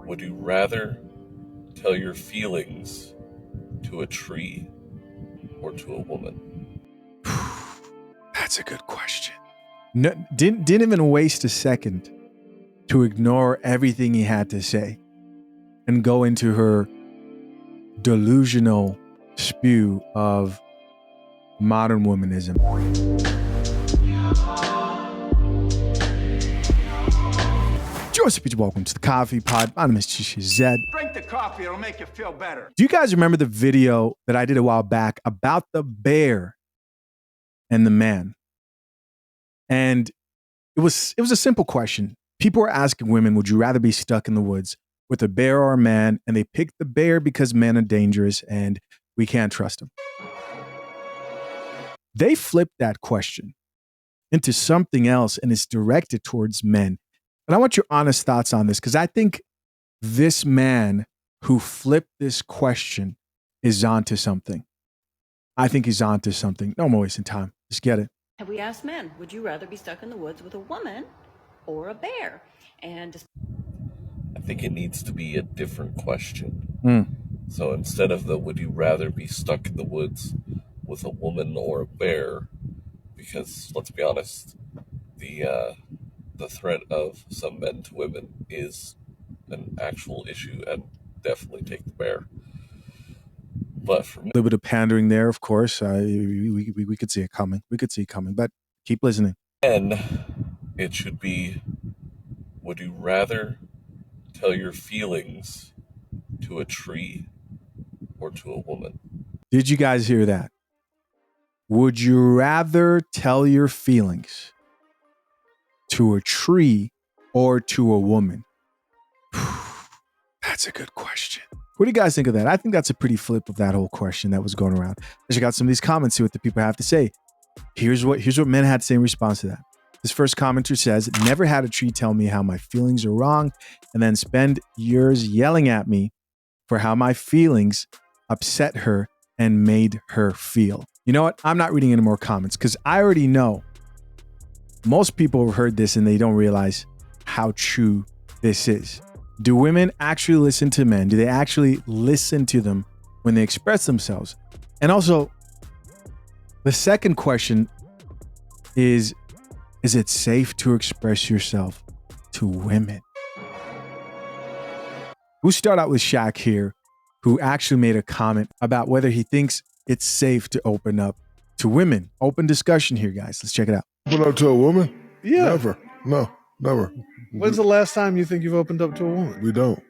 Would you rather tell your feelings to a tree or to a woman? That's a good question. No, didn't even waste a second to ignore everything he had to say and go into her delusional spew of modern womanism. Joseph, welcome to the Coffee Pod. My name is Chisha Zed. Drink the coffee, it'll make you feel better. Do you guys remember the video that I did a while back about the bear and the man? And it was a simple question. People were asking women, would you rather be stuck in the woods with a bear or a man? And they picked the bear because men are dangerous and we can't trust them. They flipped that question into something else, and it's directed towards men. And I want your honest thoughts on this, because I think this man who flipped this question is onto something. I think he's onto something. No more wasting time. Just get it. Have we asked men, would you rather be stuck in the woods with a woman or a bear? And I think it needs to be a different question. So instead of the would you rather be stuck in the woods with a woman or a bear, because let's be honest, the threat of some men to women is an actual issue, and definitely take the bear. But for me, A little bit of pandering there, of course. We could see it coming. We could see it coming, but keep listening. and it should be, would you rather tell your feelings to a tree or to a woman? Did you guys hear that? Would you rather tell your feelings to a tree or to a woman? That's a good question. What do you guys think of that? I think that's a pretty flip of that whole question that was going around. Let's check out some of these comments, see what the people have to say. Here's what men had to say in response to that. This first commenter says, never had a tree tell me how my feelings are wrong and then spend years yelling at me for how my feelings upset her and made her feel. You know what? I'm not reading any more comments because I already know most people have heard this and they don't realize how true this is. Do women actually listen to men? Do they actually listen to them when they express themselves? And also, the second question is it safe to express yourself to women? We'll start out with SHAQ here, who actually made a comment about whether he thinks it's safe to open up to women. Open discussion here, guys. Let's check it out. Open up to a woman? Yeah. Never. No, never. When's the last time you think you've opened up to a woman? We don't.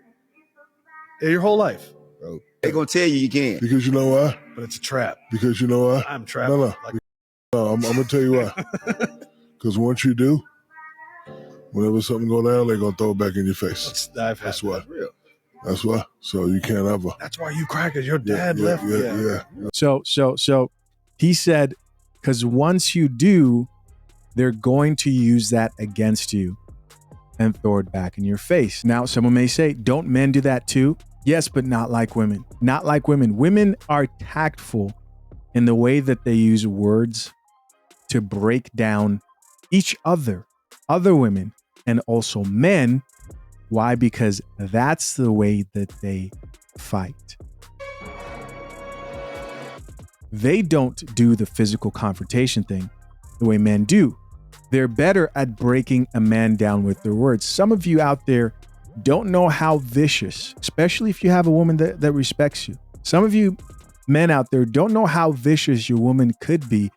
Yeah, your whole life. Bro. They gonna tell you can't. Because you know why? But it's a trap. Because you know why? I'm trapped. No. No, I'm going to tell you why. Because once you do, whenever something go down, they're going to throw it back in your face. That's why. That's real. That's why. So you can't ever. That's why you crackers, your dad left. Yeah. So he said, because once you do, they're going to use that against you and throw it back in your face. Now, someone may say, don't men do that too? Yes, but not like women. Not like women. Women are tactful in the way that they use words to break down each other women, and also men. Why? Because that's the way that they fight. They don't do the physical confrontation thing the way men do. They're better at breaking a man down with their words. Some of you out there don't know how vicious, especially if you have a woman that respects you. Some of you men out there don't know how vicious your woman could be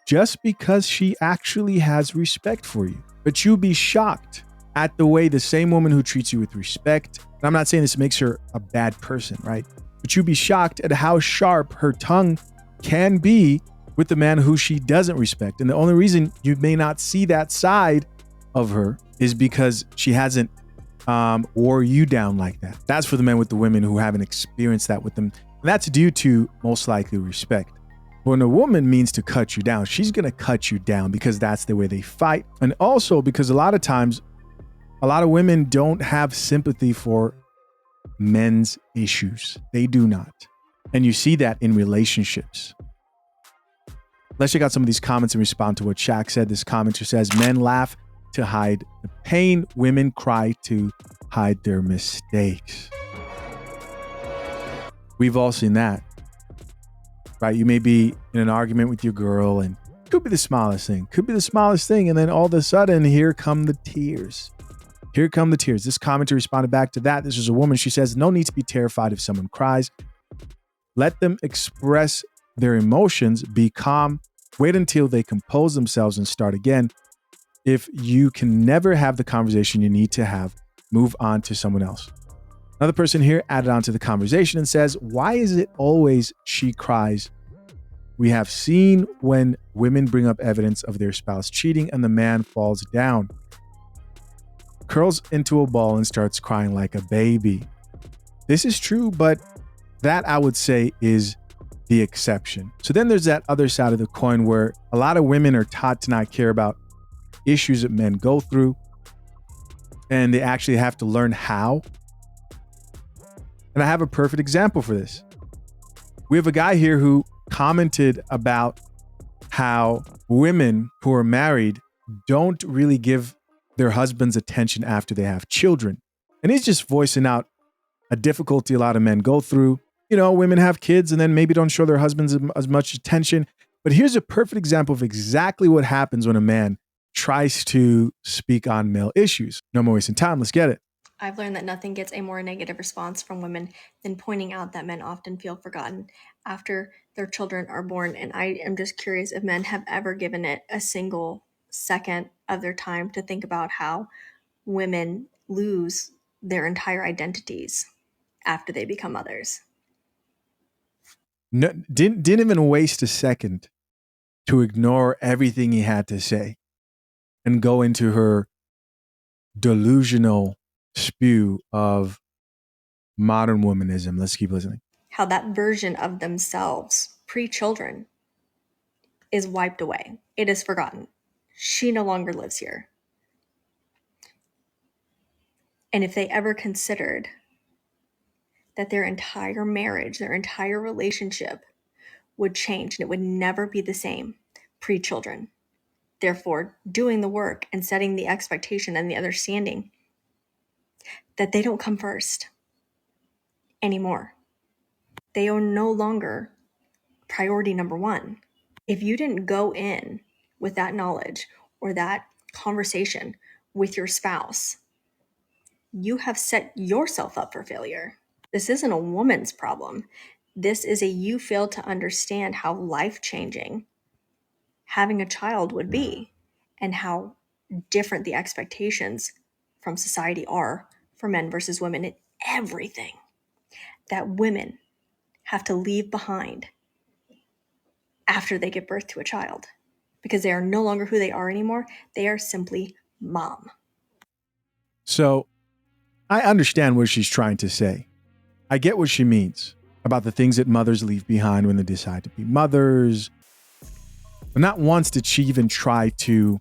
just because she actually has respect for you. But you'll be shocked at the way the same woman who treats you with respect, and I'm not saying this makes her a bad person, right? But you'll be shocked at how sharp her tongue can be with the man who she doesn't respect. And the only reason you may not see that side of her is because she hasn't wore you down like that. That's for the men with the women who haven't experienced that with them. And that's due to most likely respect. When a woman means to cut you down, she's going to cut you down because that's the way they fight. And also because a lot of times, a lot of women don't have sympathy for men's issues. They do not. And you see that in relationships. Let's check out some of these comments and respond to what SHAQ said. This commenter says, men laugh to hide the pain. Women cry to hide their mistakes. We've all seen that, right? You may be in an argument with your girl and it could be the smallest thing, and then all of a sudden, here come the tears. Here come the tears. This commenter responded back to that. This is a woman. She says, no need to be terrified if someone cries. Let them express their emotions, be calm, wait until they compose themselves and start again. If you can never have the conversation you need to have, move on to someone else. Another person here added on to the conversation and says, why is it always she cries? We have seen when women bring up evidence of their spouse cheating and the man falls down, curls into a ball and starts crying like a baby. This is true, but that I would say is the exception. So then there's that other side of the coin where a lot of women are taught to not care about issues that men go through, and they actually have to learn how. And I have a perfect example for this. We have a guy here who commented about how women who are married don't really give their husbands attention after they have children. And he's just voicing out a difficulty a lot of men go through. You know, women have kids and then maybe don't show their husbands as much attention. But here's a perfect example of exactly what happens when a man tries to speak on male issues. No more wasting time. Let's get it. I've learned that nothing gets a more negative response from women than pointing out that men often feel forgotten after their children are born. And I am just curious if men have ever given it a single second of their time to think about how women lose their entire identities after they become mothers. No, didn't even waste a second to ignore everything he had to say and go into her delusional spew of modern womanism. Let's keep listening. How that version of themselves, pre-children, is wiped away. It is forgotten. She no longer lives here. And if they ever considered that their entire marriage, their entire relationship would change and it would never be the same pre-children. Therefore, doing the work and setting the expectation and the understanding that they don't come first anymore. They are no longer priority number one. If you didn't go in with that knowledge or that conversation with your spouse, you have set yourself up for failure. This isn't a woman's problem. This is a you failed to understand how life-changing having a child would be and how different the expectations from society are for men versus women in everything that women have to leave behind after they give birth to a child because they are no longer who they are anymore. They are simply mom. So I understand what she's trying to say. I get what she means about the things that mothers leave behind when they decide to be mothers. But not once did she even try to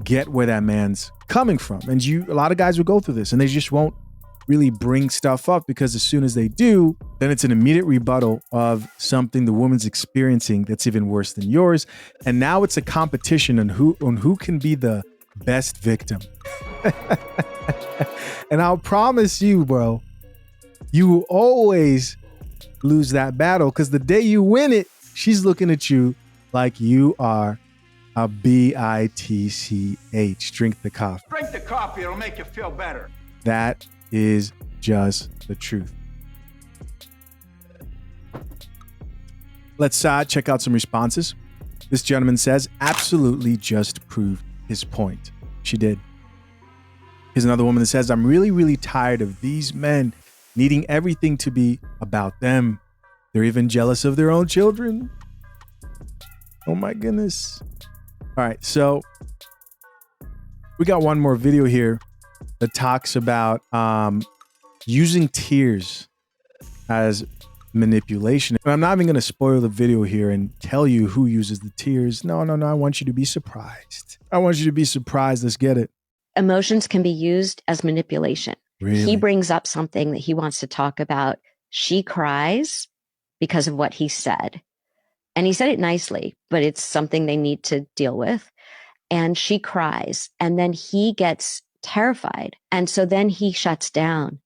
get where that man's coming from. And a lot of guys will go through this and they just won't really bring stuff up because as soon as they do, then it's an immediate rebuttal of something the woman's experiencing that's even worse than yours. And now it's a competition on who can be the best victim. And I'll promise you, bro, you will always lose that battle because the day you win it, she's looking at you like you are a bitch. Drink the coffee. Drink the coffee, it'll make you feel better. That is just the truth. Let's check out some responses. This gentleman says, absolutely just proved his point. She did. Here's another woman that says, I'm really, really tired of these men needing everything to be about them. They're even jealous of their own children. Oh my goodness. All right, so we got one more video here that talks about using tears as manipulation. And I'm not even going to spoil the video here and tell you who uses the tears. No. I want you to be surprised. Let's get it. Emotions can be used as manipulation. Really? He brings up something that he wants to talk about. She cries because of what he said. And he said it nicely, but it's something they need to deal with. and she cries, and then he gets terrified. And so then he shuts down.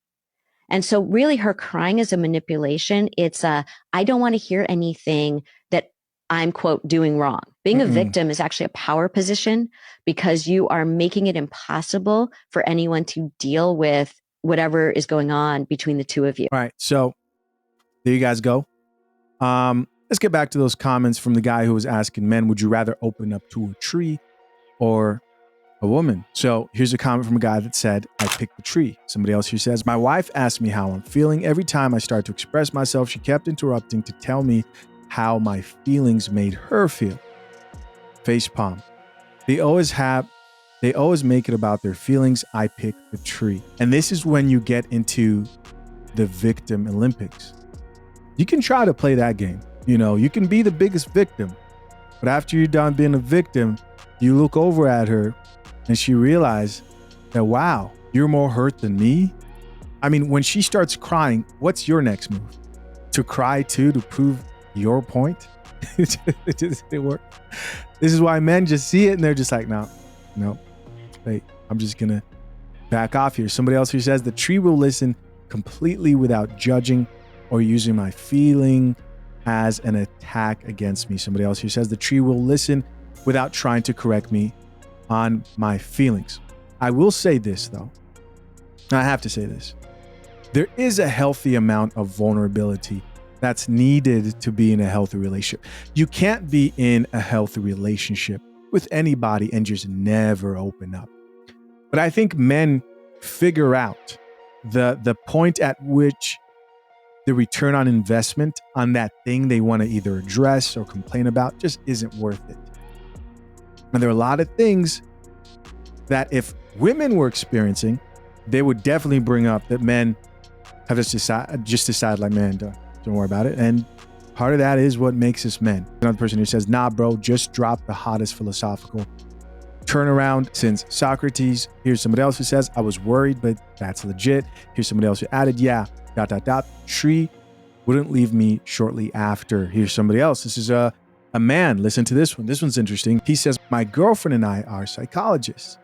And so really her crying is a manipulation. It's I don't want to hear anything that I'm, quote, doing wrong. Being a victim is actually a power position because you are making it impossible for anyone to deal with whatever is going on between the two of you. All right. So there you guys go. Let's get back to those comments from the guy who was asking men, would you rather open up to a tree or a woman? So here's a comment from a guy that said, I picked the tree. Somebody else here says, my wife asked me how I'm feeling. Every time I start to express myself, she kept interrupting to tell me how my feelings made her feel. Facepalm. They always make it about their feelings. I pick the tree. And this is when you get into the victim Olympics. You can try to play that game. You know, you can be the biggest victim, but after you're done being a victim, you look over at her and she realizes that, wow, you're more hurt than me. I mean, when she starts crying, what's your next move? To cry too, to prove your point? It just didn't work. This is why men just see it and they're just like, no, wait, I'm just gonna back off here. Somebody else who says the tree will listen completely without judging or using my feeling as an attack against me. Somebody else who says the tree will listen without trying to correct me on my feelings. I will say this though. I have to say this. There is a healthy amount of vulnerability that's needed to be in a healthy relationship. You can't be in a healthy relationship with anybody and just never open up. But I think men figure out the point at which the return on investment on that thing they want to either address or complain about just isn't worth it. And there are a lot of things that if women were experiencing, they would definitely bring up that men have just decided like, man, don't worry about it. And part of that is what makes us men. Another person who says, nah, bro, just drop the hottest philosophical turnaround since Socrates. Here's somebody else who says, I was worried, but that's legit. Here's somebody else who added, yeah, ... tree wouldn't leave me shortly after. Here's somebody else. This is a man. Listen to this one. This one's interesting. He says, my girlfriend and I are psychologists.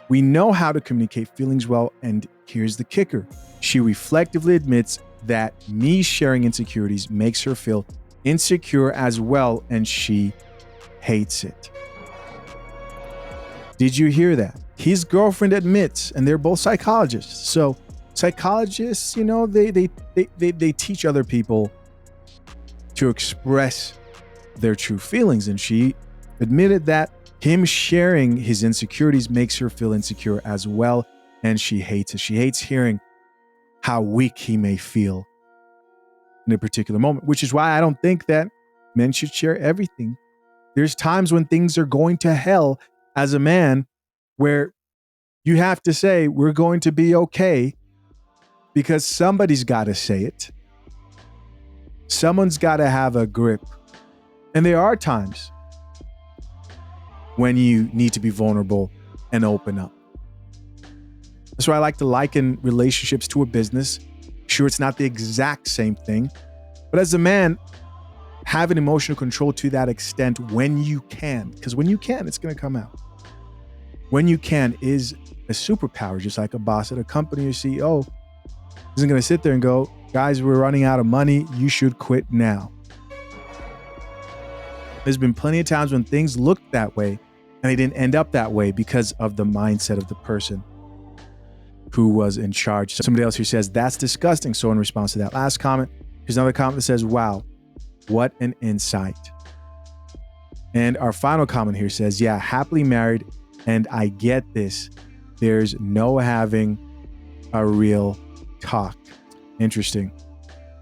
We know how to communicate feelings well, and here's the kicker. She reflectively admits that me sharing insecurities makes her feel insecure as well, and she hates it. Did you hear that? His girlfriend admits, and they're both psychologists. So psychologists, you know, they teach other people to express their true feelings, and she admitted that him sharing his insecurities makes her feel insecure as well, and she hates it. She hates hearing how weak he may feel in a particular moment, which is why I don't think that men should share everything. There's times when things are going to hell as a man where you have to say, we're going to be okay, because somebody's got to say it. Someone's got to have a grip. And there are times when you need to be vulnerable and open up. That's why I like to liken relationships to a business. Sure, it's not the exact same thing, but as a man, have an emotional control to that extent when you can, because when you can, it's going to come out. When you can is a superpower, just like a boss at a company or CEO isn't going to sit there and go, guys, we're running out of money. You should quit now. There's been plenty of times when things looked that way and they didn't end up that way because of the mindset of the person who was in charge. Somebody else who says, that's disgusting. So in response to that last comment, here's another comment that says, wow, what an insight. And our final comment here says, yeah, happily married. And I get this. There's no having a real talk. Interesting.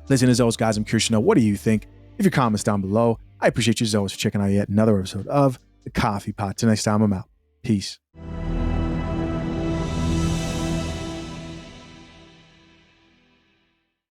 Listen, as always, guys, I'm curious to know, what do you think? Leave your comments down below. I appreciate you as always for checking out yet another episode of The Coffee Pot. Till next time, I'm out. Peace.